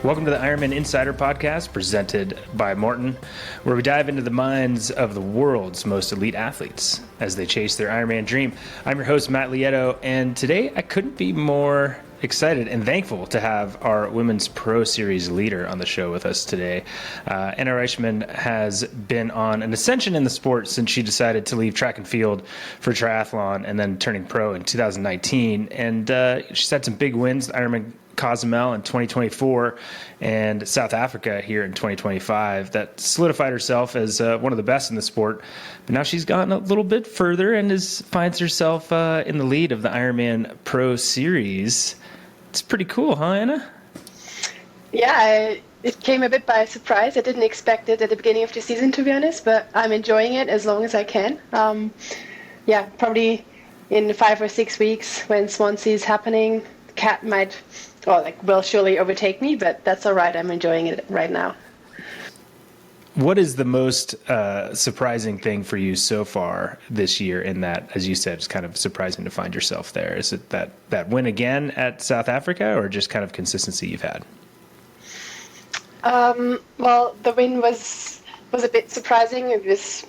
Welcome to the IRONMAN Insider podcast presented by Maurten, where we dive into the minds of the world's most elite athletes as they chase their Ironman dream. I'm your host, Matt Lieto, and today I couldn't be more excited and thankful to have our Women's Pro Series leader on the show with us today. Anne Reischmann has been on an ascension in the sport since she decided to leave track and field for triathlon and then turning pro in 2019. And she's had some big wins, Ironman Cozumel in 2024 and South Africa here in 2025 that solidified herself as one of the best in the sport. But now she's gone a little bit further and finds herself in the lead of the IRONMAN Pro Series. It's pretty cool, huh, Anna? Yeah, it came a bit by surprise. I didn't expect it at the beginning of the season, to be honest, but I'm enjoying it as long as I can. Probably in 5 or 6 weeks when Swansea is happening, Cat will surely overtake me, but that's all right. I'm enjoying it right now. What is the most surprising thing for you so far this year in that, as you said, it's kind of surprising to find yourself there? Is it that win again at South Africa or just kind of consistency you've had? Well, the win was a bit surprising. It was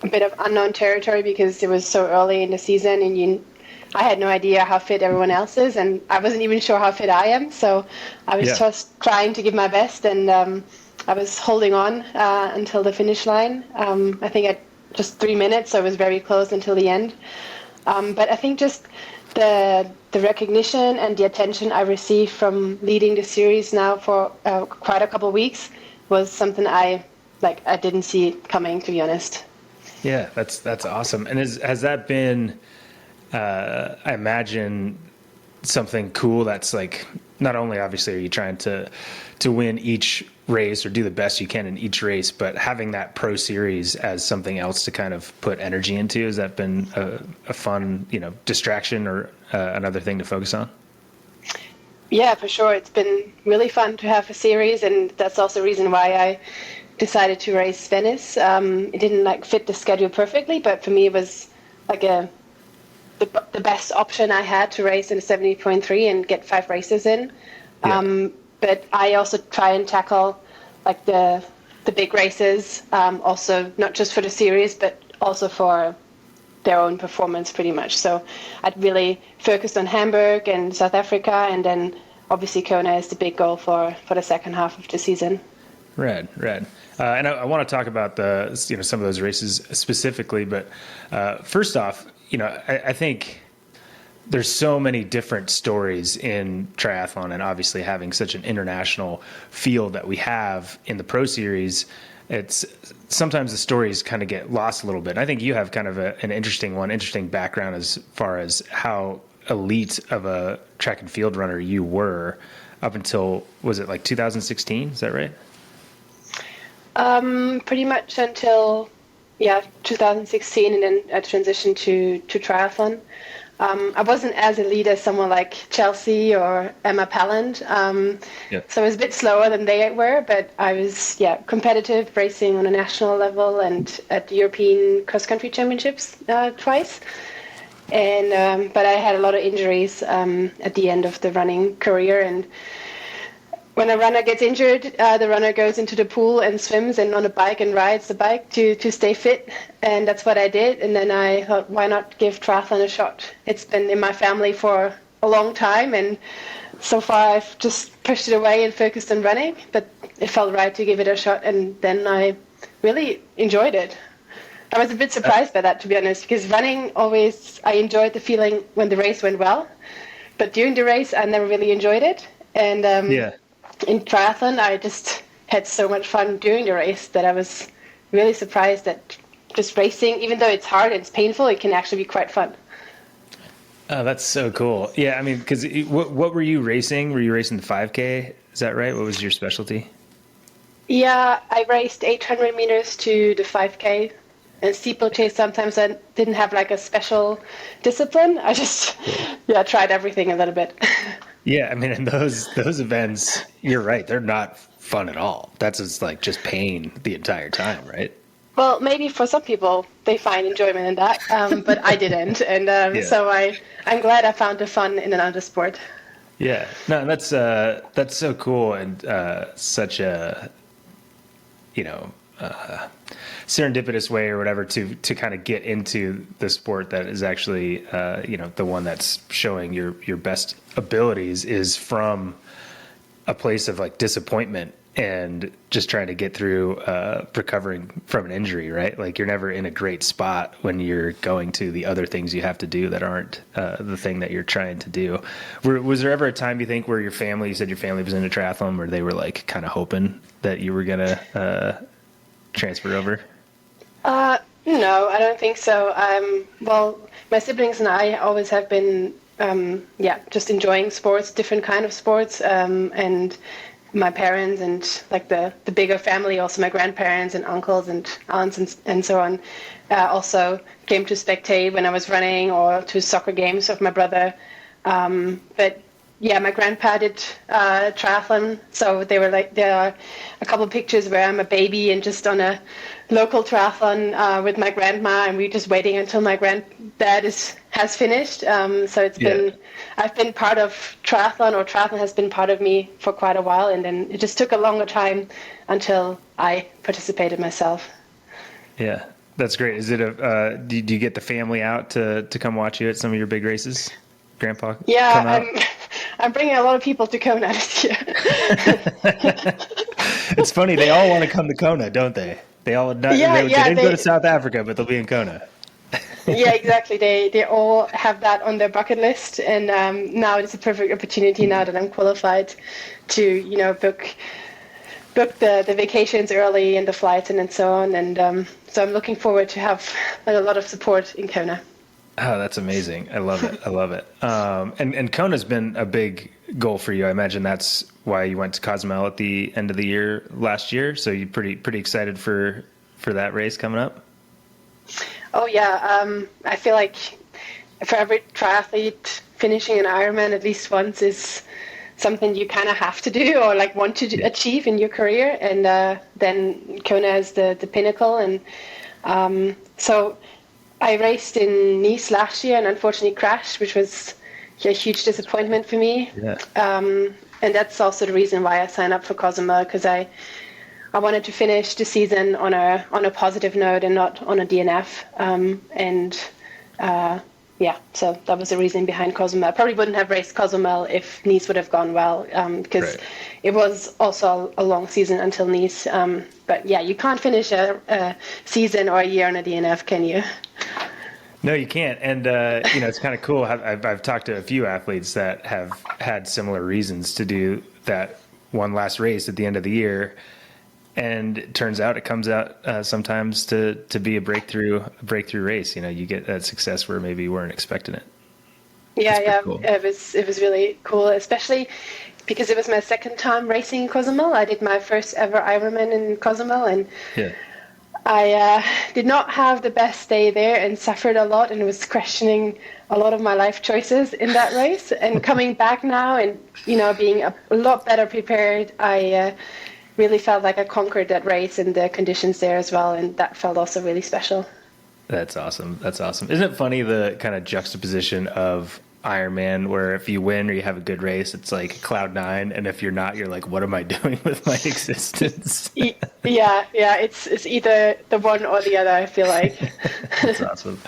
a bit of unknown territory because it was so early in the season and I had no idea how fit everyone else is, and I wasn't even sure how fit I am. So I was just trying to give my best, and I was holding on until the finish line. I think at just 3 minutes, so I was very close until the end. But I think just the recognition and the attention I received from leading the series now for quite a couple of weeks was something I didn't see coming, to be honest. Yeah, that's awesome. And has that been, I imagine, something cool that's like, not only obviously are you trying to win each race or do the best you can in each race, but having that pro series as something else to kind of put energy into, has that been a fun, distraction or another thing to focus on? Yeah, for sure. It's been really fun to have a series, and that's also the reason why I decided to race Venice. It didn't fit the schedule perfectly, but for me it was the best option I had to race in 70.3 and get 5 races in. Yeah. But I also try and tackle the big races, also not just for the series, but also for their own performance pretty much. So I'd really focused on Hamburg and South Africa, and then obviously Kona is the big goal for the second half of the season. Right. And I want to talk about some of those races specifically, but first off, I think there's so many different stories in triathlon, and obviously having such an international field that we have in the Pro Series, it's sometimes the stories kind of get lost a little bit. I think you have kind of an interesting background as far as how elite of a track and field runner you were up until, was it 2016? Is that right? Pretty much until 2016, and then I transitioned to triathlon. I wasn't as elite as someone like Chelsea or Emma Palland, so I was a bit slower than they were, but I was competitive, racing on a national level and at the European cross-country championships twice. And but I had a lot of injuries at the end of the running career, and when a runner gets injured, the runner goes into the pool and swims and on a bike and rides the bike to stay fit. And that's what I did. And then I thought, why not give triathlon a shot? It's been in my family for a long time. And so far I've just pushed it away and focused on running. But it felt right to give it a shot. And then I really enjoyed it. I was a bit surprised by that, to be honest, because running I enjoyed the feeling when the race went well. But during the race, I never really enjoyed it. And in triathlon, I just had so much fun during the race that I was really surprised that just racing, even though it's hard and it's painful, it can actually be quite fun. Oh, that's so cool. Yeah, I mean, because what were you racing? Were you racing the 5K? Is that right? What was your specialty? Yeah, I raced 800 meters to the 5K. And steeplechase, sometimes I didn't have a special discipline. I just tried everything a little bit. Yeah, I mean, in those events, you're right. They're not fun at all. That's just pain the entire time, right? Well, maybe for some people they find enjoyment in that, but I didn't, and so I'm glad I found the fun in another sport. Yeah, no, that's so cool and such a, you know, serendipitous way or whatever to kind of get into the sport that is actually, the one that's showing your best abilities is from a place of like disappointment and just trying to get through recovering from an injury, right? Like you're never in a great spot when you're going to the other things you have to do that aren't the thing that you're trying to do. Was there ever a time you think where you said your family was into triathlon, where they were like kind of hoping that you were going to transfer over? No, I don't think so. Well, my siblings and I always have been, just enjoying sports, different kind of sports, and my parents and like the bigger family, also my grandparents and uncles and aunts and so on, also came to spectate when I was running or to soccer games of my brother. But yeah, my grandpa did triathlon, so there are a couple of pictures where I'm a baby and just on a local triathlon with my grandma, and we're just waiting until my granddad has finished. So I've been part of triathlon, or triathlon has been part of me for quite a while, and then it just took a longer time until I participated myself. Yeah, that's great. Is it do you get the family out to come watch you at some of your big races? Grandpa? Yeah, I'm bringing a lot of people to Kona this year. It's funny. They all want to come to Kona, don't they? They didn't go to South Africa, but they'll be in Kona. Yeah, exactly. They all have that on their bucket list, and now it's a perfect opportunity. Now that I'm qualified, to book the vacations early and the flights and so on. And so I'm looking forward to have a lot of support in Kona. Oh, that's amazing. I love it. I love it. And Kona's been a big goal for you. I imagine that's why you went to Cozumel at the end of the year last year. So you're pretty excited for that race coming up? Oh yeah. I feel like for every triathlete, finishing an Ironman at least once is something you kind of have to do or like want to achieve in your career. And then Kona is the pinnacle. And so I raced in Nice last year and unfortunately crashed, which was a huge disappointment for me. Yeah. And that's also the reason why I signed up for Cozumel, because I wanted to finish the season on a positive note and not on a DNF. So that was the reason behind Cozumel. I probably wouldn't have raced Cozumel if Nice would have gone well, because it was also a long season until Nice. But yeah, you can't finish a season or a year on a DNF, can you? No, you can't. And, it's kind of cool. I've talked to a few athletes that have had similar reasons to do that one last race at the end of the year. And it turns out it comes out sometimes to be a breakthrough race. You get that success where maybe you weren't expecting it. Yeah. Cool. It was really cool, especially because it was my second time racing in Cozumel. I did my first ever Ironman in Cozumel, and I did not have the best day there and suffered a lot and was questioning a lot of my life choices in that race. And coming back now and being a lot better prepared, I really felt like I conquered that race and the conditions there as well, and that felt also really special. That's awesome. Isn't it funny, the kind of juxtaposition of Ironman, where if you win or you have a good race, it's like cloud nine, and if you're not, you're like, what am I doing with my existence? Yeah, it's either the one or the other, I feel like. That's awesome.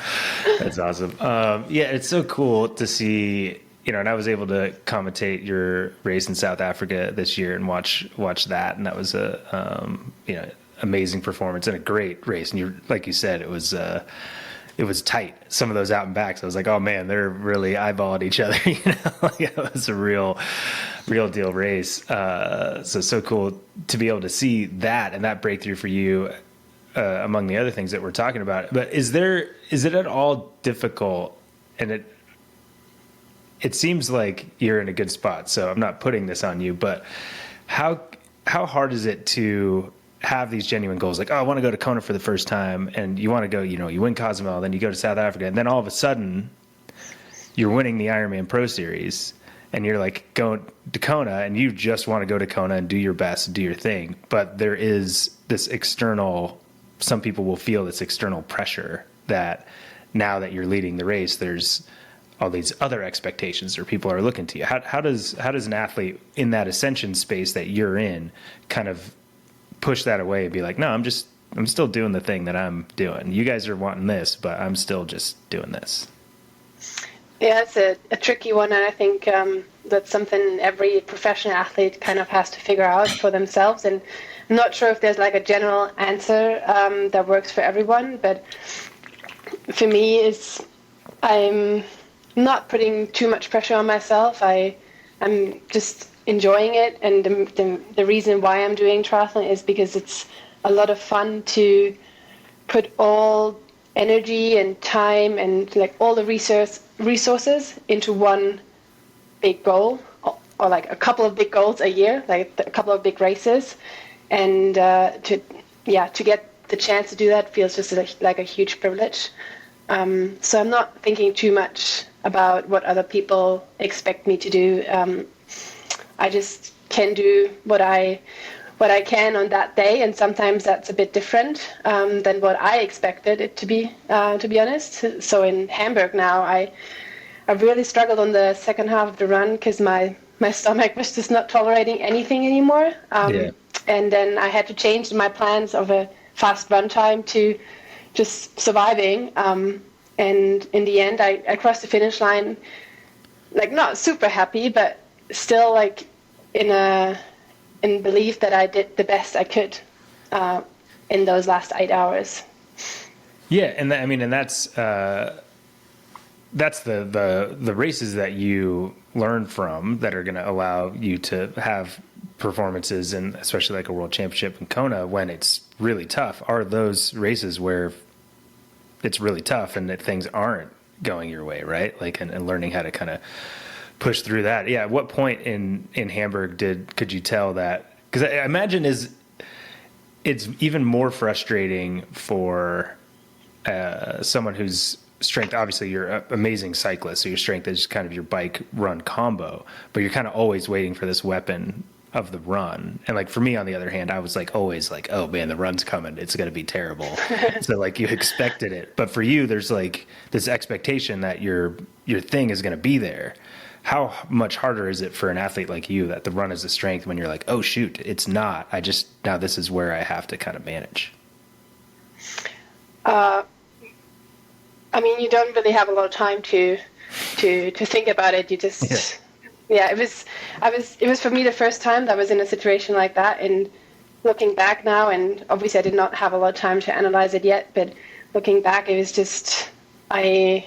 It's so cool to see. And I was able to commentate your race in South Africa this year and watch that, and that was a amazing performance and a great race. And like you said, it was tight. Some of those out and backs, I was like, oh man, they're really eyeballing each other. It was a real deal race. So cool to be able to see that and that breakthrough for you, among the other things that we're talking about. But is it at all difficult? And it seems like you're in a good spot, so I'm not putting this on you, but how hard is it to have these genuine goals? Like, oh, I want to go to Kona for the first time, and you want to go, you win Cozumel, then you go to South Africa, and then all of a sudden you're winning the IRONMAN Pro Series, and you're like going to Kona, and you just want to go to Kona and do your best and do your thing. But there is this external, some people will feel this external pressure that now that you're leading the race, there's all these other expectations, or people are looking to you. How does an athlete in that ascension space that you're in kind of push that away and be like, no, I'm still doing the thing that I'm doing. You guys are wanting this, but I'm still just doing this. Yeah, it's a tricky one, and I think that's something every professional athlete kind of has to figure out for themselves. And I'm not sure if there's like a general answer that works for everyone, but for me, I'm not putting too much pressure on myself. I'm just enjoying it, and the reason why I'm doing triathlon is because it's a lot of fun to put all energy and time and like all the resources into one big goal, or like a couple of big goals a year, like a couple of big races, and to get the chance to do that feels just like a huge privilege. So I'm not thinking too much about what other people expect me to do. I just can do what I can on that day, and sometimes that's a bit different than what I expected it to be honest. So in Hamburg now, I really struggled on the second half of the run because my stomach was just not tolerating anything anymore. And then I had to change my plans of a fast run time to just surviving. And in the end, I crossed the finish line, like not super happy, but still like in belief that I did the best I could in those last 8 hours. Yeah, and that's the races that you learn from that are going to allow you to have performances, and especially like a world championship in Kona when it's really tough, are those races where it's really tough and that things aren't going your way, right? Like, and learning how to kind of push through that. Yeah. At what point in Hamburg could you tell that? Because I imagine it's even more frustrating for someone whose strength, obviously you're an amazing cyclist, so your strength is kind of your bike run combo, but you're kind of always waiting for this weapon of the run. And like for me, on the other hand, I was like always like, oh man, the run's coming, it's going to be terrible. So like you expected it, but for you there's like this expectation that your thing is going to be there. How much harder is it for an athlete like you that the run is a strength when you're like, oh shoot, it's not, now this is where I have to kind of manage? I mean, you don't really have a lot of time to think about it. You just it was for me the first time that I was in a situation like that. And looking back now, and obviously I did not have a lot of time to analyze it yet, but looking back, it was just when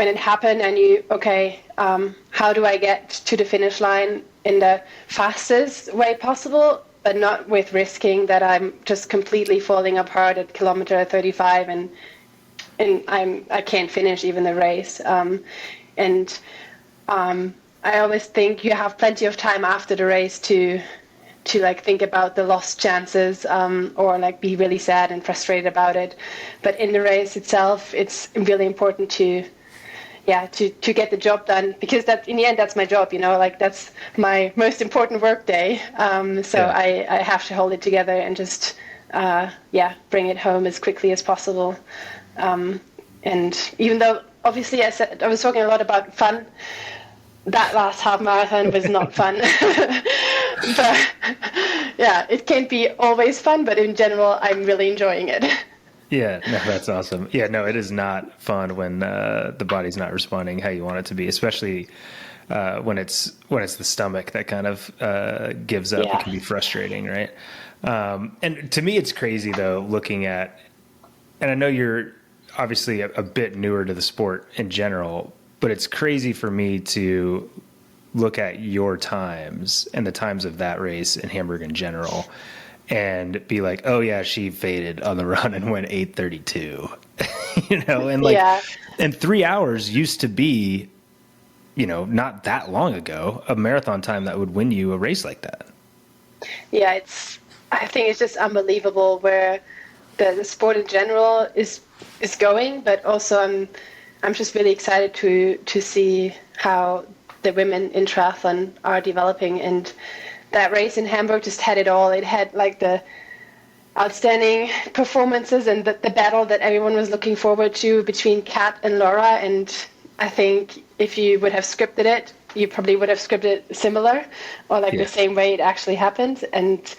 it happened, I knew, okay, how do I get to the finish line in the fastest way possible, but not with risking that I'm just completely falling apart at kilometer 35 and I can't finish even the race. I always think you have plenty of time after the race to like think about the lost chances, or like be really sad and frustrated about it. But in the race itself, it's really important to get the job done, because that in the end that's my job, like that's my most important work day. I have to hold it together and just bring it home as quickly as possible. And even though obviously I was talking a lot about fun, that last half marathon was not fun. But yeah, it can't be always fun, but in general I'm really enjoying it. Yeah, no, that's awesome. Yeah, no, it is not fun when the body's not responding how you want it to be, especially when it's the stomach that kind of gives up. Yeah. It can be frustrating, right? And to me, it's crazy though, looking at, and I know you're obviously a bit newer to the sport in general, but it's crazy for me to look at your times and the times of that race in Hamburg in general, and be like, oh yeah, she faded on the run and went 8:32, and like, and 3 hours used to be, not that long ago, a marathon time that would win you a race like that. Yeah, I think it's just unbelievable where the sport in general is going, but also I'm just really excited to see how the women in triathlon are developing. And that race in Hamburg just had it all. It had like the outstanding performances and the battle that everyone was looking forward to between Kat and Laura. And I think if you would have scripted it, you probably would have scripted it similar or like the same way it actually happened. And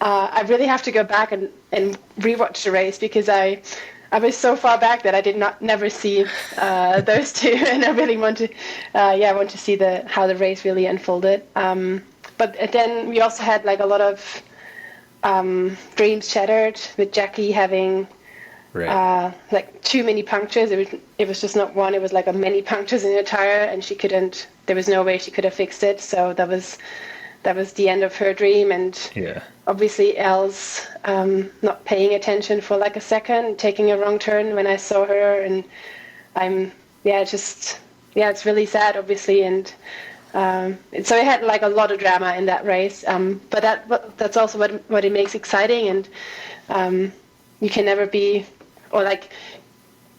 I really have to go back and rewatch the race because I was so far back that I did never see those two, and I really want to see how the race really unfolded. But then we also had like a lot of dreams shattered with Jackie having like too many punctures. It was just not one. It was like many punctures in her tire, and she couldn't. There was no way she could have fixed it. So that was the end of her dream. And obviously Elle's not paying attention for like a second, taking a wrong turn when I saw her, and it's really sad, obviously. And so it had like a lot of drama in that race, but that's also what it makes exciting. And you can never be, or like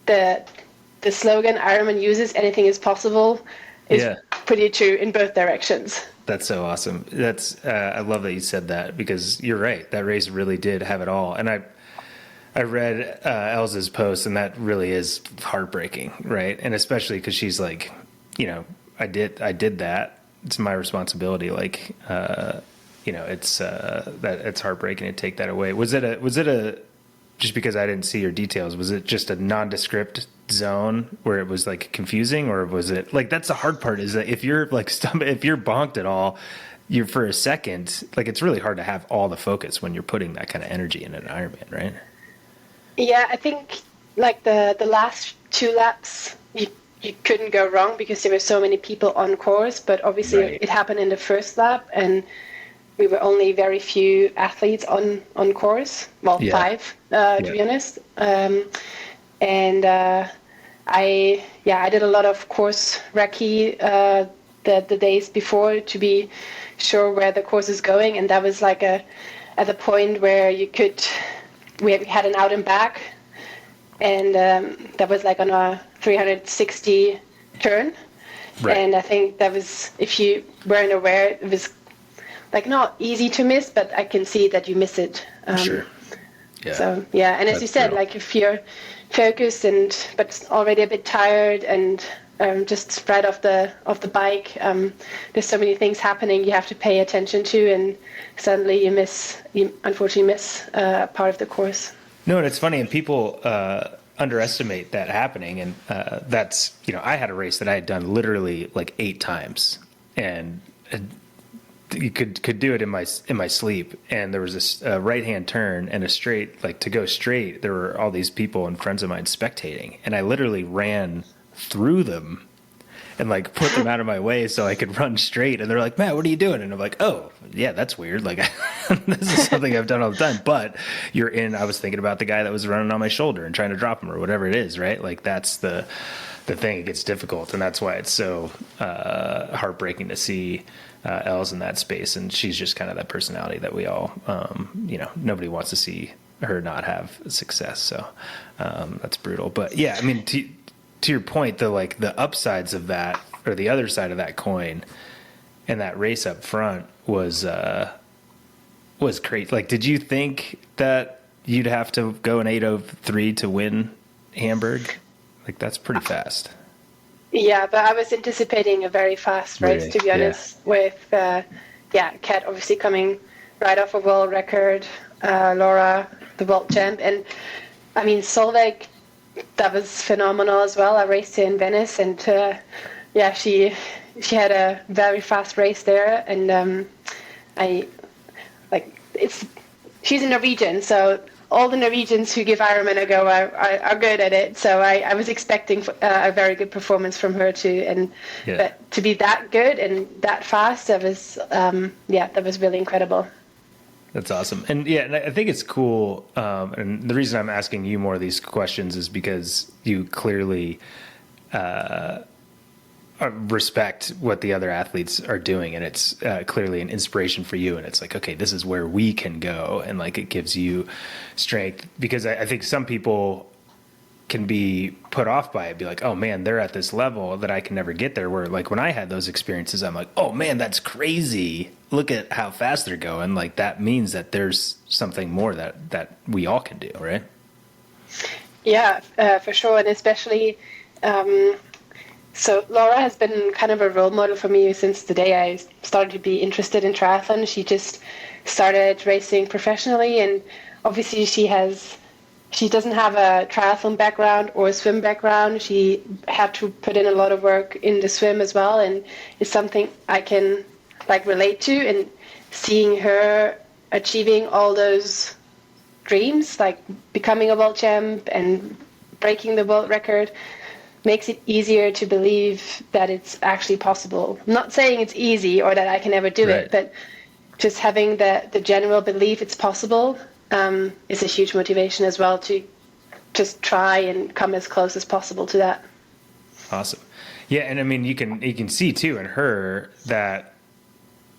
the slogan Ironman uses, anything is possible, is pretty true in both directions. That's so awesome. I love that you said that, because you're right. That race really did have it all. And I read Elsa's post, and that really is heartbreaking, right? And especially because she's like, I did that. It's my responsibility. Like, it's that it's heartbreaking to take that away. Was it a just because I didn't see your details, was it just a nondescript zone where it was like confusing, or was it like, that's the hard part, is that if you're like if you're bonked at all, you're for a second, like it's really hard to have all the focus when you're putting that kind of energy in an Ironman, right? Yeah, I think like the last 2 laps, you couldn't go wrong because there were so many people on course, but obviously it happened in the first lap, and we were only very few athletes on course. Well, 5, to be honest. And I did a lot of course recce the days before to be sure where the course is going, and that was like at the point where we had an out and back, and that was like on a 360 turn. And I think that was, if you weren't aware, it was like not easy to miss, but I can see that you miss it. Sure. Yeah. So and as you said, like if you're focused but already a bit tired and just right off the bike, there's so many things happening you have to pay attention to, and suddenly you unfortunately miss part of the course. No, and it's funny, and people underestimate that happening, and that's, I had a race that I had done literally like 8 times, and you could do it in my sleep, and there was this right hand turn and a straight, like to go straight, there were all these people and friends of mine spectating, and I literally ran through them and like put them out of my way so I could run straight, and they're like, "Matt, what are you doing?" And I'm like, "Oh yeah, that's weird, like this is something I've done all the time." But I was thinking about the guy that was running on my shoulder and trying to drop him or whatever it is, right? Like that's the thing. It gets difficult, and that's why it's so heartbreaking to see Elle's in that space, and she's just kind of that personality that we all, nobody wants to see her not have success. So that's brutal. But yeah, I mean, to your point, the upsides of that, or the other side of that coin, and that race up front was great. Like, did you think that you'd have to go an 8:03 to win Hamburg? Like, that's pretty fast. Yeah, but I was anticipating a very fast race, to be honest, with Kat obviously coming right off a world record, Laura, the world champ. And I mean, Solveig, that was phenomenal as well. I raced her in Venice, and she had a very fast race there. And she's a Norwegian, so all the Norwegians who give Ironman a go are good at it. So I was expecting a very good performance from her too. And but to be that good and that fast, that was really incredible. That's awesome. And and I think it's cool. And the reason I'm asking you more of these questions is because you clearly respect what the other athletes are doing, and it's clearly an inspiration for you, and it's like, okay, this is where we can go, and like it gives you strength, because I think some people can be put off by it, be like, oh man, they're at this level that I can never get there, where like when I had those experiences, I'm like, oh man, that's crazy, look at how fast they're going. Like that means that there's something more that we all can do, right? Yeah, for sure. And especially So Laura has been kind of a role model for me since the day I started to be interested in triathlon. She just started racing professionally, and obviously she doesn't have a triathlon background or a swim background. She had to put in a lot of work in the swim as well, and it's something I can like relate to. And seeing her achieving all those dreams, like becoming a world champ and breaking the world record, makes it easier to believe that it's actually possible. I'm not saying it's easy or that I can never do it, but just having the general belief it's possible is a huge motivation as well to just try and come as close as possible to that. Awesome. Yeah, and I mean you can see too in her that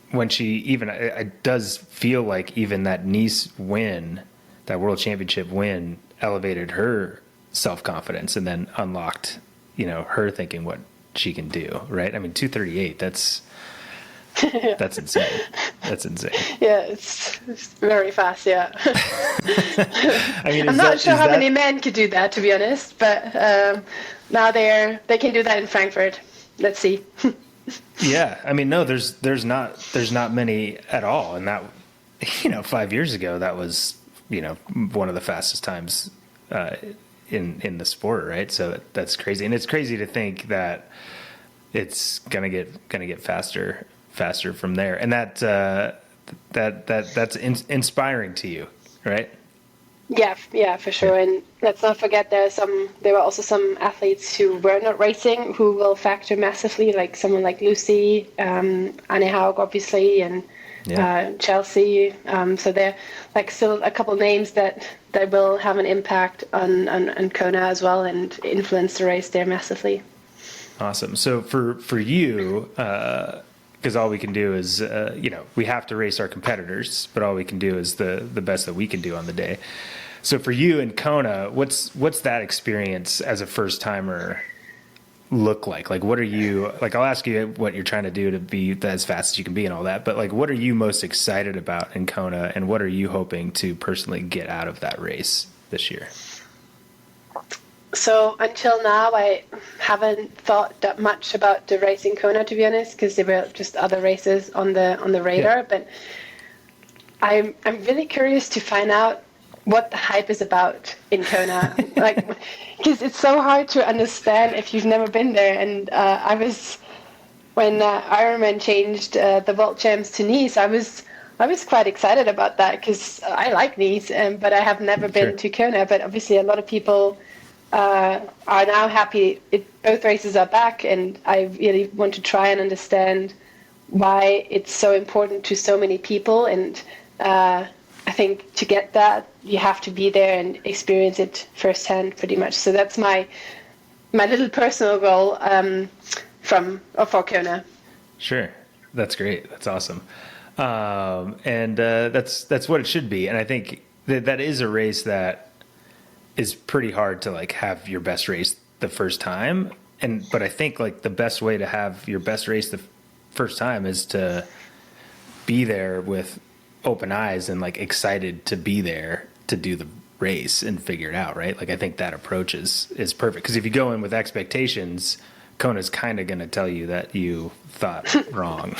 when she even it does feel like even that Nice win, that world championship win, elevated her self-confidence and then unlocked, her thinking what she can do, right? I mean, 2:38, that's insane. That's insane. Yeah, it's very fast, yeah. I mean, I'm not sure how many men could do that, to be honest, but now they can do that in Frankfurt. Let's see. Yeah, I mean, no, there's not many at all, and that 5 years ago that was one of the fastest times in the sport, right? So that's crazy, and it's crazy to think that it's gonna get faster from there, and that's inspiring to you, right? Yeah, for sure. And let's not forget there were also some athletes who were not racing who will factor massively, like someone like Lucy, Anne Haug, obviously, and Chelsea. So there like still a couple names that will have an impact on Kona as well and influence the race there massively. Awesome. So for you, because all we can do is, we have to race our competitors, but all we can do is the best that we can do on the day. So for you in Kona, what's that experience as a first timer look like? Like, what are you, like, I'll ask you what you're trying to do to be as fast as you can be and all that, but like, what are you most excited about in Kona, and what are you hoping to personally get out of that race this year? So until now, I haven't thought that much about the race in Kona, to be honest, because there were just other races on the radar. Yeah. But I'm really curious to find out what the hype is about in Kona, like, because it's so hard to understand if you've never been there. And when Ironman changed the world champs to Nice, I was quite excited about that because I like Nice, but I have never been to Kona. But obviously, a lot of people are now happy both races are back, and I really want to try and understand why it's so important to so many people. And I think to get that, you have to be there and experience it firsthand, pretty much. So that's my little personal goal for Kona. Sure, that's great. That's awesome, and that's what it should be. And I think that is a race that is pretty hard to like have your best race the first time. But I think like the best way to have your best race the first time is to be there with open eyes and like excited to be there to do the race and figure it out, right? Like I think that approach is perfect, because if you go in with expectations, Kona's kind of going to tell you that you thought wrong.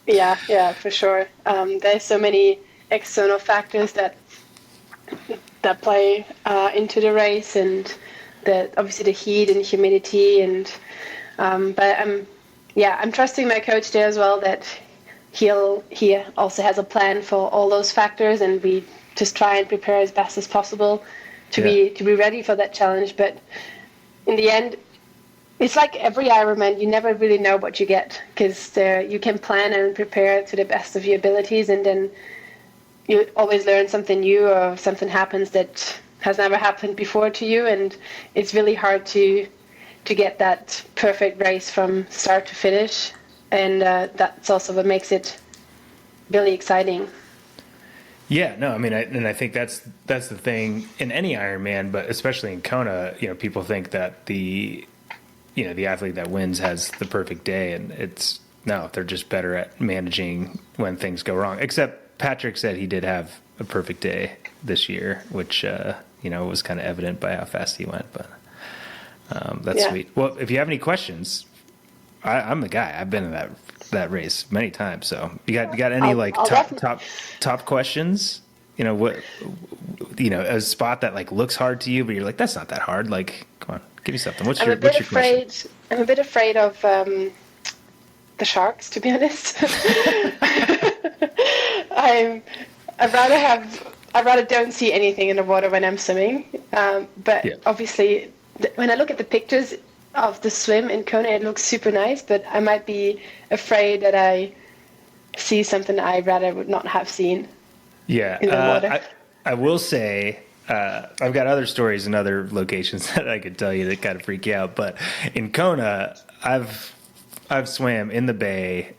Yeah, for sure. There's so many external factors that play into the race, and obviously the heat and humidity, and but I'm trusting my coach there as well, that he also has a plan for all those factors, and we just try and prepare as best as possible to be ready for that challenge. But in the end, it's like every Ironman, you never really know what you get, because you can plan and prepare to the best of your abilities, and then you always learn something new, or something happens that has never happened before to you, and it's really hard to get that perfect race from start to finish, and that's also what makes it really exciting. Yeah, no, I mean, I think that's the thing in any Ironman, but especially in Kona. People think that the athlete that wins has the perfect day, and they're just better at managing when things go wrong. Except Patrick said he did have a perfect day this year, which was kind of evident by how fast he went. But That's sweet. Well, if you have any questions, I'm the guy. I've been in that race many times. So you got any top questions? A spot that like looks hard to you, but you're like, that's not that hard. Like, come on, give me something. What's your question? I'm a bit afraid of the sharks, to be honest. I'd rather don't see anything in the water when I'm swimming. But obviously, when I look at the pictures of the swim in Kona, it looks super nice. But I might be afraid that I see something I rather would not have seen. Yeah, in the water. I will say I've got other stories in other locations that I could tell you that kind of freak you out. But in Kona, I've swam in the bay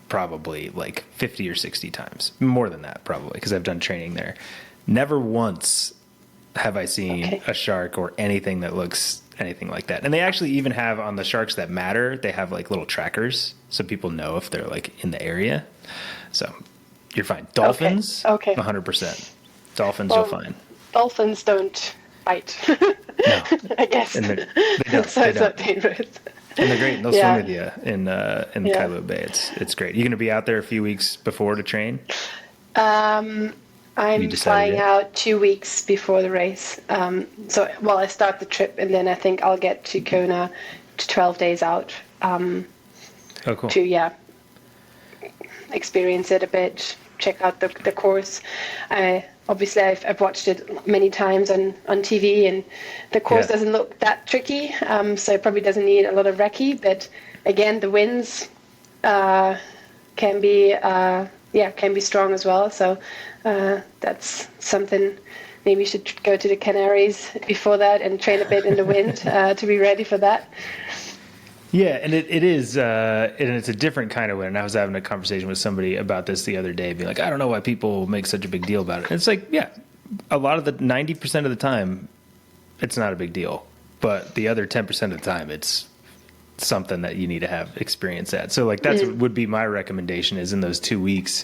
probably like 50 or 60 times, more than that probably, because I've done training there. Never once have I seen a shark or anything that looks anything like that. And they actually even have, on the sharks that matter, they have like little trackers so people know if they're like in the area. So you're fine. Dolphins, 100%. Dolphins, you'll find. Dolphins don't bite. No. I guess. And they don't. So it's not dangerous. And they're great. And they'll swim with you in Kailua Bay. It's great. You going to be out there a few weeks before to train? I'm flying out 2 weeks before the race. I start the trip, and then I think I'll get to Kona 12 days out. Cool. To experience it a bit, check out the course. Obviously, I've watched it many times on TV, and the course doesn't look that tricky, so it probably doesn't need a lot of recce. But again, the winds can be strong as well. So that's something. Maybe you should go to the Canaries before that and train a bit in the wind to be ready for that. Yeah, and it is, and it's a different kind of wind. And I was having a conversation with somebody about this the other day, being like, I don't know why people make such a big deal about it. And it's like, a lot of 90% of the time, it's not a big deal. But the other 10% of the time, it's something that you need to have experience at. So like that's would be my recommendation, is in those 2 weeks,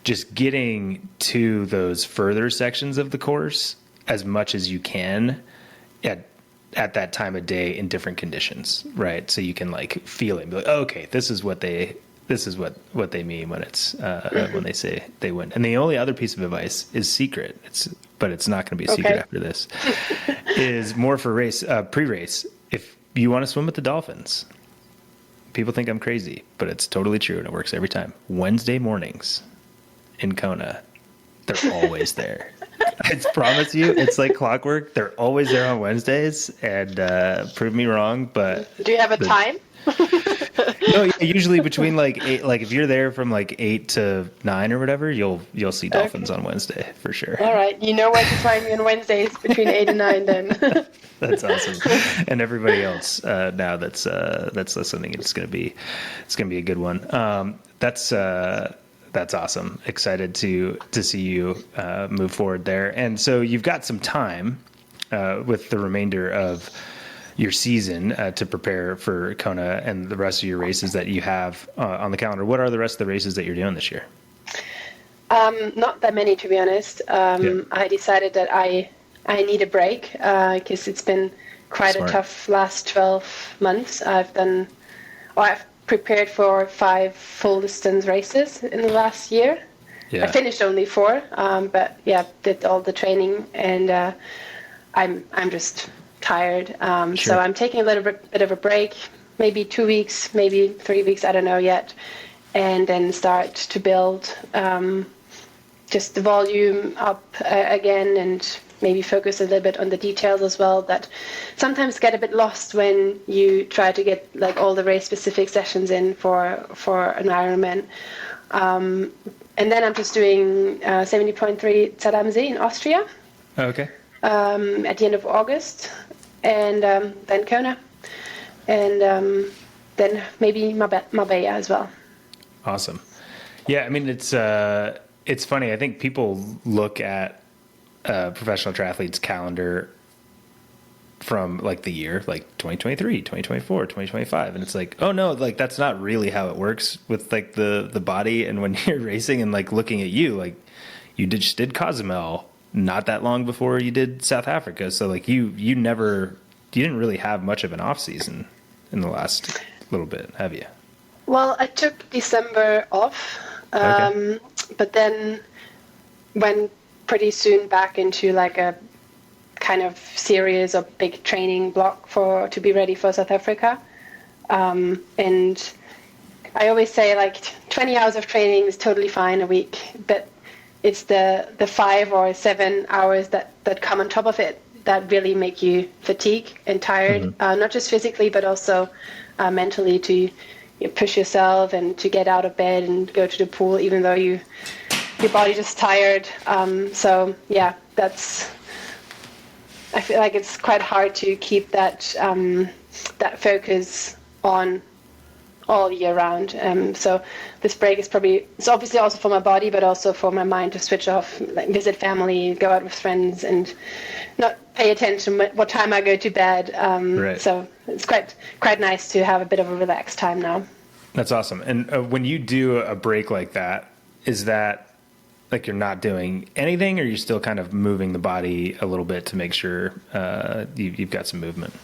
just getting to those further sections of the course as much as you can at that time of day in different conditions, right? So you can like feel it and be like, oh, okay, this is what they mean when it's when they say they win. And the only other piece of advice is secret. But it's not going to be a secret after this. Is more for pre-race. If you want to swim with the dolphins, people think I'm crazy, but it's totally true and it works every time. Wednesday mornings in Kona, they're always there. I promise you, it's like clockwork. They're always there on Wednesdays, and prove me wrong, but... Do you have a time? No, usually between like 8, like if you're there from like 8 to 9 or whatever, you'll see dolphins on Wednesday for sure. All right, you know where to find me on Wednesdays between 8 and 9 then. That's awesome. And everybody else now that's listening, it's gonna be a good one. That's awesome. Excited to see you move forward there. And so you've got some time with the remainder of your season to prepare for Kona and the rest of your races that you have on the calendar. What are the rest of the races that you're doing this year? Not that many, to be honest. I decided that I need a break because it's been quite a tough last 12 months. I've prepared for 5 full distance races in the last year. I finished only 4, but did all the training, and I'm just tired. So I'm taking a little bit of a break, maybe 2 weeks, maybe 3 weeks, I don't know yet, and then start to build just the volume up again, and maybe focus a little bit on the details as well, that sometimes get a bit lost when you try to get like all the race specific sessions in for an Ironman. And then I'm just doing 70.3 Zadamsee in Austria. Okay. At the end of August, and then Kona, and then maybe Marbella as well. Awesome. Yeah, I mean it's funny. I think people look at professional triathletes' calendar from like the year like 2023, 2024, 2025, and it's like, oh no, like that's not really how it works with like the body. And when you're racing and like looking at you, like you just did Cozumel not that long before you did South Africa, so like you never you didn't really have much of an off season in the last little bit, have you? Well, I took December off, but then went pretty soon back into like a kind of serious or big training block to be ready for South Africa. And I always say like 20 hours of training is totally fine a week, but it's the 5 or 7 hours that come on top of it that really make you fatigued and tired, not just physically, but also mentally, to push yourself and to get out of bed and go to the pool, even though your body just tired. So yeah, I feel like it's quite hard to keep that focus on all year round. So this break it's obviously also for my body, but also for my mind to switch off, like visit family, go out with friends, and not pay attention what time I go to bed. Right. So it's quite nice to have a bit of a relaxed time now. That's awesome. And when you do a break like that, is that like you're not doing anything, or you're still kind of moving the body a little bit to make sure you've got some movement?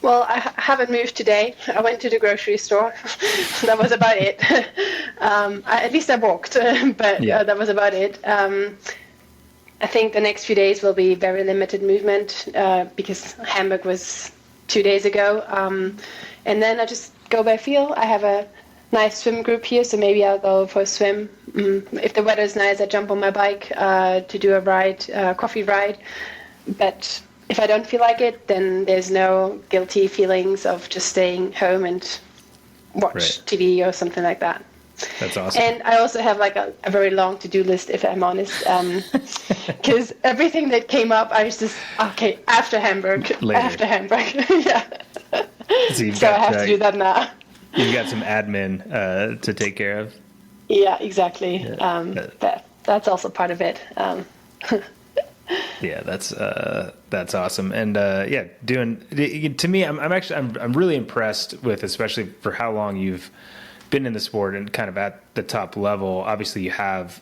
Well, I haven't moved today. I went to the grocery store. That was about it. At least I walked, but that was about it. I think the next few days will be very limited movement because Hamburg was 2 days ago. And then I just go by feel. I have a nice swim group here, so maybe I'll go for a swim. If the weather is nice, I jump on my bike to do a ride, coffee ride. But if I don't feel like it, then there's no guilty feelings of just staying home and watch TV or something like that. That's awesome. And I also have like a very long to-do list, if I'm honest, because everything that came up, I was just, okay, after Hamburg. Yeah. So I have to do that now. You've got some admin to take care of. Yeah, exactly. That's also part of it. Yeah, that's awesome. And to me, I'm really impressed with, especially for how long you've been in the sport and kind of at the top level. Obviously you have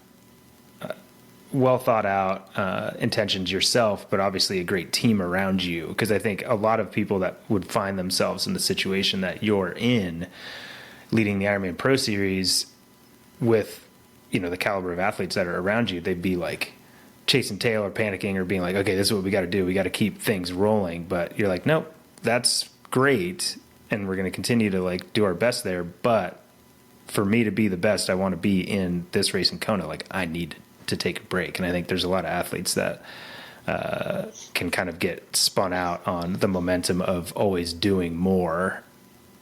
well thought out intentions yourself, but obviously a great team around you. Because I think a lot of people that would find themselves in the situation that you're in, leading the Ironman Pro Series with, the caliber of athletes that are around you, they'd be like chasing tail or panicking or being like, okay, this is what we got to do. We got to keep things rolling. But you're like, nope, that's great. And we're going to continue to like do our best there. But for me to be the best, I want to be in this race in Kona. Like I need to take a break. And I think there's a lot of athletes that can kind of get spun out on the momentum of always doing more.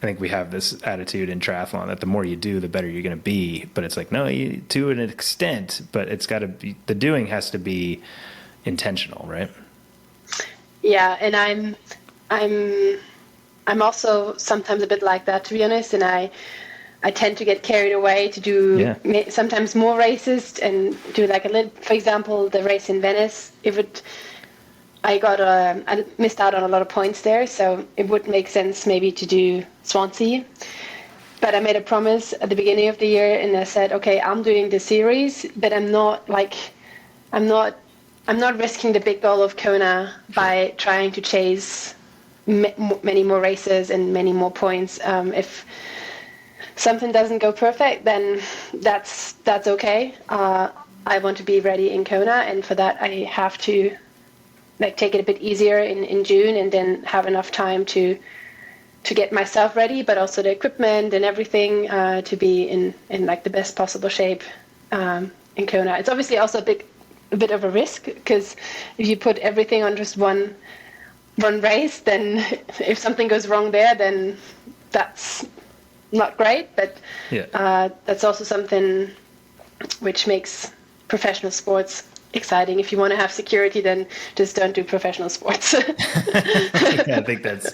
I think we have this attitude in triathlon that the more you do, the better you're going to be. But it's like, no, to an extent, but it's got to be, the doing has to be intentional, right? Yeah. And I'm also sometimes a bit like that, to be honest. And I tend to get carried away to do sometimes more races and do like a little, for example, the race in Venice. I missed out on a lot of points there, so it would make sense maybe to do Swansea. But I made a promise at the beginning of the year, and I said, okay, I'm doing the series, but I'm not risking the big goal of Kona by trying to chase many more races and many more points. If something doesn't go perfect, then that's okay. I want to be ready in Kona, and for that I have to take it a bit easier in June, and then have enough time to get myself ready, but also the equipment and everything to be in like the best possible shape in Kona. It's obviously also a bit of a risk, because if you put everything on just one race, then if something goes wrong there, then that's not great. But that's also something which makes professional sports exciting. If you want to have security, then just don't do professional sports. I think that's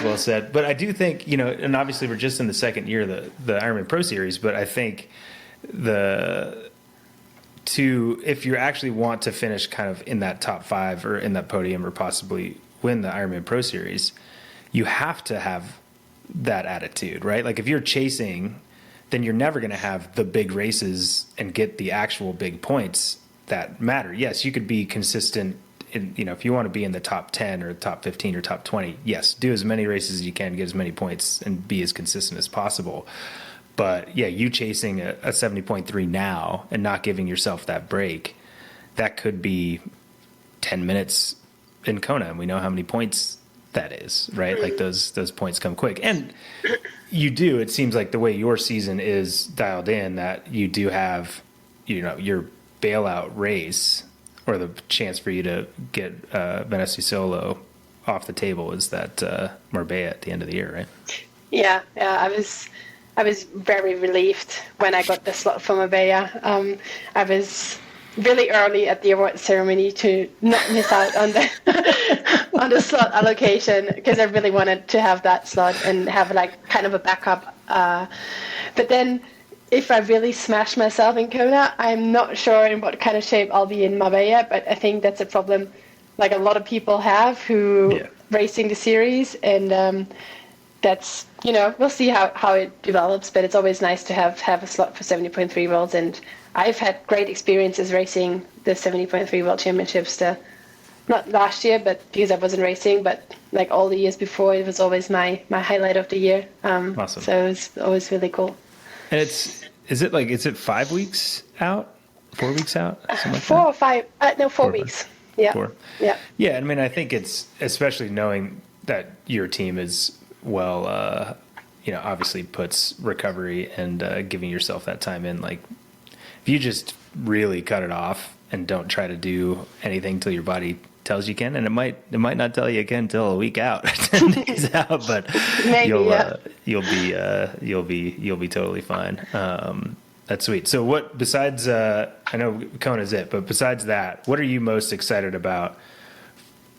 well said. But I do think, and obviously we're just in the second year of the Ironman Pro Series, but I think if you actually want to finish kind of in that top 5 or in that podium or possibly win the Ironman Pro Series, you have to have that attitude, right? Like if you're chasing, then you're never going to have the big races and get the actual big points that matter. Yes, you could be consistent if you want to be in the top 10 or top 15 or top 20, yes, do as many races as you can, get as many points, and be as consistent as possible. But yeah, you chasing a 70.3 now and not giving yourself that break, that could be 10 minutes in Kona, and we know how many points that is, right? Like those points come quick. And it seems like the way your season is dialed in, that you do have, your bailout race, or the chance for you to get Venezia Solo off the table, is that Marbella at the end of the year, right? Yeah. I was very relieved when I got the slot for Marbella. I was really early at the award ceremony to not miss out on the on the slot allocation, because I really wanted to have that slot and have like kind of a backup. But then, if I really smash myself in Kona, I'm not sure in what kind of shape I'll be in Marbella. But I think that's a problem, like a lot of people have who racing the series, and that's, we'll see how it develops, but it's always nice to have a slot for 70.3 Worlds, and I've had great experiences racing the 70.3 World Championships, not last year, but because I wasn't racing, but like all the years before, it was always my highlight of the year. Awesome. So it's always really cool. And is it 5 weeks out? 4 weeks out? Something like 4 that? or 5, no, 4 weeks. Yeah. 4. Yeah. Yeah, I mean, I think it's, especially knowing that your team is, well, obviously puts recovery and giving yourself that time in. Like, if you just really cut it off and don't try to do anything till your body tells you can, and it might not tell you again until a week out, 10 days out, but maybe, you'll be totally fine. That's sweet. So what, besides, I know Kona's it, but besides that, what are you most excited about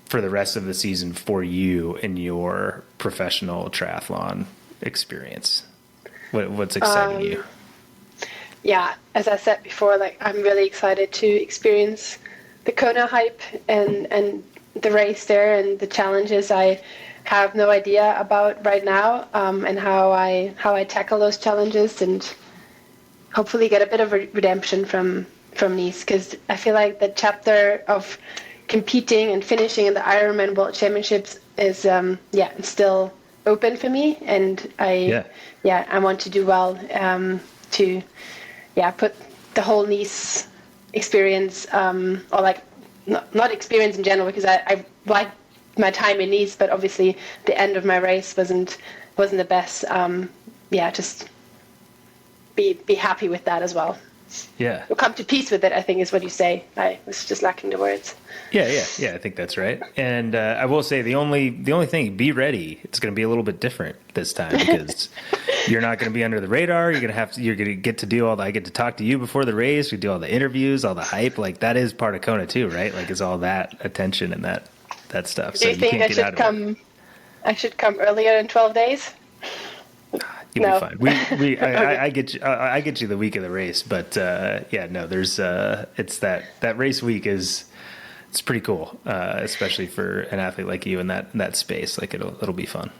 for the rest of the season for you in your professional triathlon experience? What's exciting you? Yeah, as I said before, like I'm really excited to experience the Kona hype and the race there and the challenges I have no idea about right now, and how I tackle those challenges, and hopefully get a bit of a redemption from these, because I feel like the chapter of competing and finishing in the Ironman World Championships is still open for me, and I want to do well to put the whole Nice experience, or like not experience in general, because I like my time in Nice, but obviously the end of my race wasn't the best. Just be happy with that as well. Yeah. You'll come to peace with it, I think is what you say. I was just lacking the words. Yeah, I think that's right. And I will say the only thing, be ready. It's going to be a little bit different this time, because you're not going to be under the radar. You're going to get to do I get to talk to you before the race. We do all the interviews, all the hype. Like, that is part of Kona too, right? Like, it's all that attention and that stuff. Do you think I should come earlier in 12 days? You'll be fine. I get you the week of the race, but there's it's that race week it's pretty cool, especially for an athlete like you in that space. Like, it'll be fun.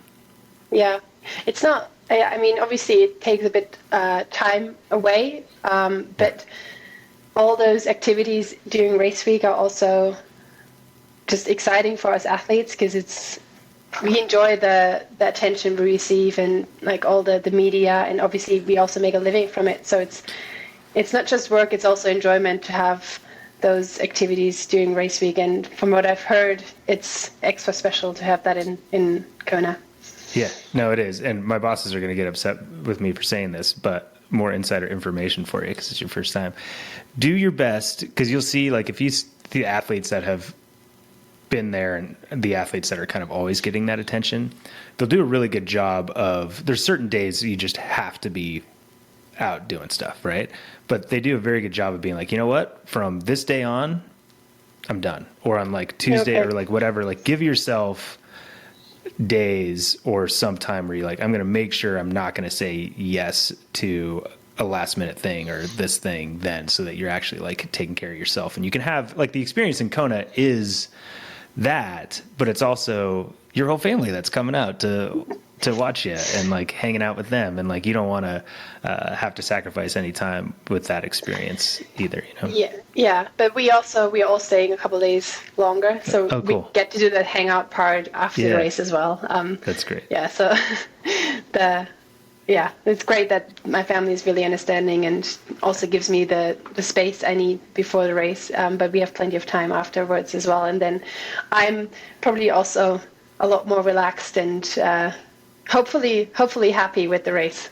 Yeah, it's not. I mean, obviously it takes a bit time away, but all those activities during race week are also just exciting for us athletes, because we enjoy the attention we receive, and like all the media, and obviously we also make a living from it. So it's not just work, it's also enjoyment to have those activities during race week. And from what I've heard, it's extra special to have that in Kona. Yeah, no, it is. And my bosses are going to get upset with me for saying this, but more insider information for you, because it's your first time. Do your best, because you'll see, like, if you see the athletes that have been there and the athletes that are kind of always getting that attention, they'll do a really good job of, there's certain days you just have to be out doing stuff, right? But they do a very good job of being like, you know what, from this day on, I'm done. Or on like Tuesday or like whatever, like give yourself days or some time where you're like, I'm going to make sure I'm not going to say yes to a last minute thing or this thing then, so that you're actually like taking care of yourself. And you can have like the experience in Kona is that, but it's also your whole family that's coming out to to watch you and like hanging out with them, and like you don't want to have to sacrifice any time with that experience either, you know. Yeah, but we all staying a couple of days longer, so Oh, cool. we get to do that hangout part after the race as well. That's great. Yeah, so it's great that my family is really understanding and also gives me the space I need before the race, but we have plenty of time afterwards as well, and then I'm probably also a lot more relaxed and hopefully happy with the race.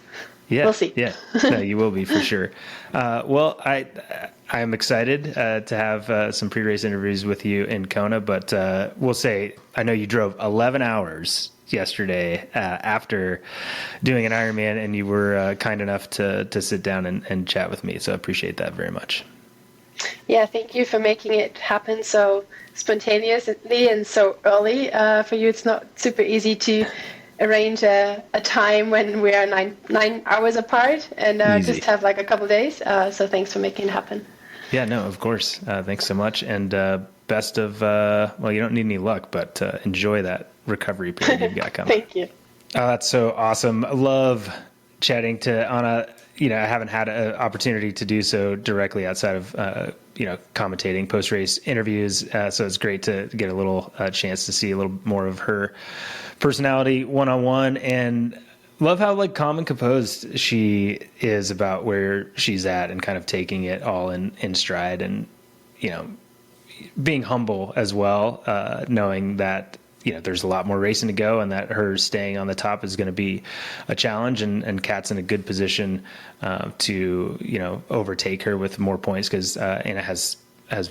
Yeah, we'll see. Yeah, no, you will be for sure. Well, I'm excited to have some pre-race interviews with you in Kona, but we'll say I know you drove 11 hours yesterday after doing an Ironman, and you were kind enough to sit down and chat with me, so I appreciate that very much. Yeah, thank you for making it happen so spontaneously and so early. For you, it's not super easy to arrange a time when we are nine hours apart and just have like a couple of days. So thanks for making it happen. Yeah, no, of course. Thanks so much. And best of, well, you don't need any luck, but enjoy that recovery period you've got coming. Thank you. Oh, that's so awesome. I love chatting to Anna. You know, I haven't had an opportunity to do so directly outside of, commentating post-race interviews. So it's great to get a little chance to see a little more of her personality one-on-one, and love how like calm and composed she is about where she's at and kind of taking it all in stride, and, you know, being humble as well, knowing that, you know, there's a lot more racing to go and that her staying on the top is going to be a challenge, and Kat's in a good position to, you know, overtake her with more points because Anna has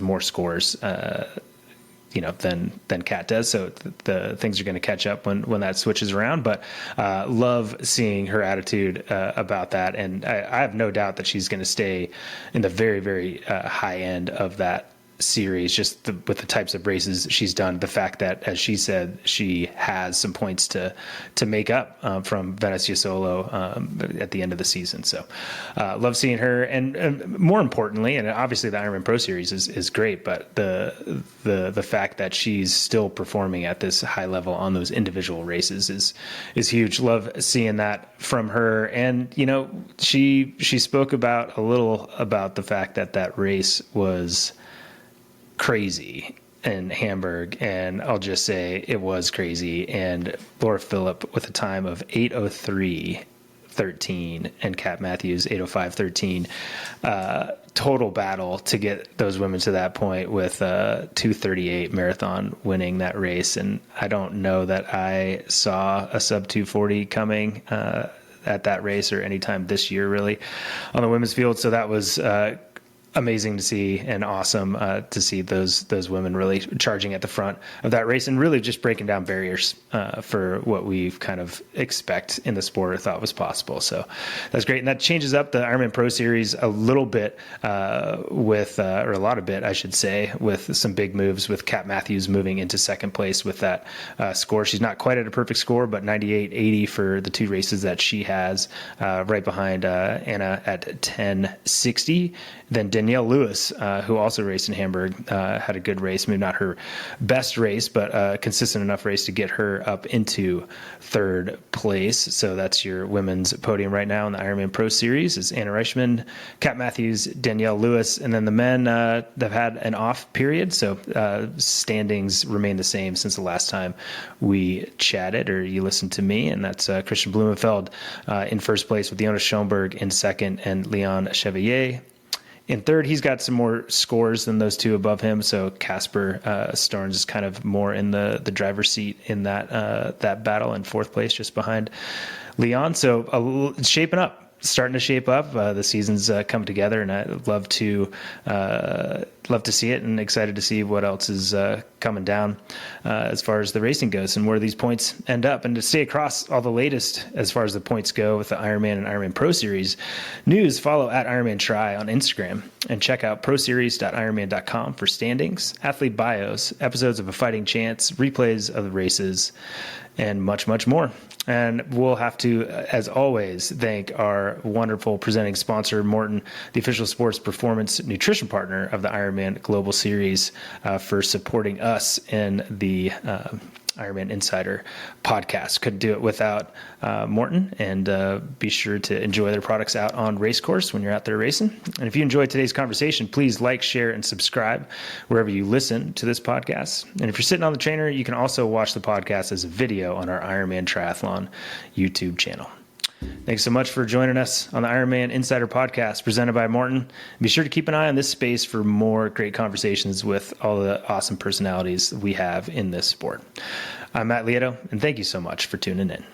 more scores than Kat does. So the things are going to catch up when that switches around, but love seeing her attitude about that. And I have no doubt that she's going to stay in the very, very high end of that series, just with the types of races she's done. The fact that, as she said, she has some points to make up from Venezia Solo at the end of the season. So love seeing her, and more importantly, and obviously the Ironman Pro Series is great, but the fact that she's still performing at this high level on those individual races is huge. Love seeing that from her. And, you know, she spoke a little about the fact that race was crazy in Hamburg, and I'll just say it was crazy. And Laura Phillip with a time of 8:03.13 and Kat Matthews 8:05.13, total battle to get those women to that point, with 2:38 marathon winning that race. And I don't know that I saw a sub 2:40 coming at that race or anytime this year really on the women's field. So that was amazing to see, and awesome to see those women really charging at the front of that race and really just breaking down barriers for what we've kind of expect in the sport or thought was possible. So that's great. And that changes up the Ironman Pro Series a little bit with or a lot of bit, I should say, with some big moves, with Kat Matthews moving into second place with that score. She's not quite at a perfect score, but 98.80 for the two races that she has, right behind Anna at 10.60. Then Danielle Lewis, who also raced in Hamburg, had a good race. Maybe not her best race, but a consistent enough race to get her up into third place. So that's your women's podium right now in the Ironman Pro Series. Is Anne Reischmann, Kat Matthews, Danielle Lewis. And then the men have had an off period, so standings remain the same since the last time we chatted or you listened to me. And that's Christian Blumenfeld in first place, with Jonas Schoenberg in second and Leon Chevalier in third. He's got some more scores than those two above him, so Casper Starnes is kind of more in the driver's seat in that battle, in fourth place, just behind Leon. So it's shaping up, starting to shape up. The season's come together, and I'd love to see it, and excited to see what else is coming down as far as the racing goes and where these points end up. And to stay across all the latest as far as the points go with the Ironman and Ironman Pro Series news, follow at Ironman Try on Instagram, and check out proseries.ironman.com for standings, athlete bios, episodes of A Fighting Chance, replays of the races, and much, much more. And we'll have to, as always, thank our wonderful presenting sponsor, Maurten, the official sports performance nutrition partner of the Ironman Global Series, for supporting us in the IRONMAN Insider podcast. Couldn't do it without Maurten, and be sure to enjoy their products out on race course when you're out there racing. And if you enjoyed today's conversation, please like, share, and subscribe wherever you listen to this podcast. And if you're sitting on the trainer, you can also watch the podcast as a video on our Ironman Triathlon YouTube channel. Thanks so much for joining us on the IRONMAN Insider podcast presented by Maurten. Be sure to keep an eye on this space for more great conversations with all the awesome personalities we have in this sport. I'm Matt Lieto, and thank you so much for tuning in.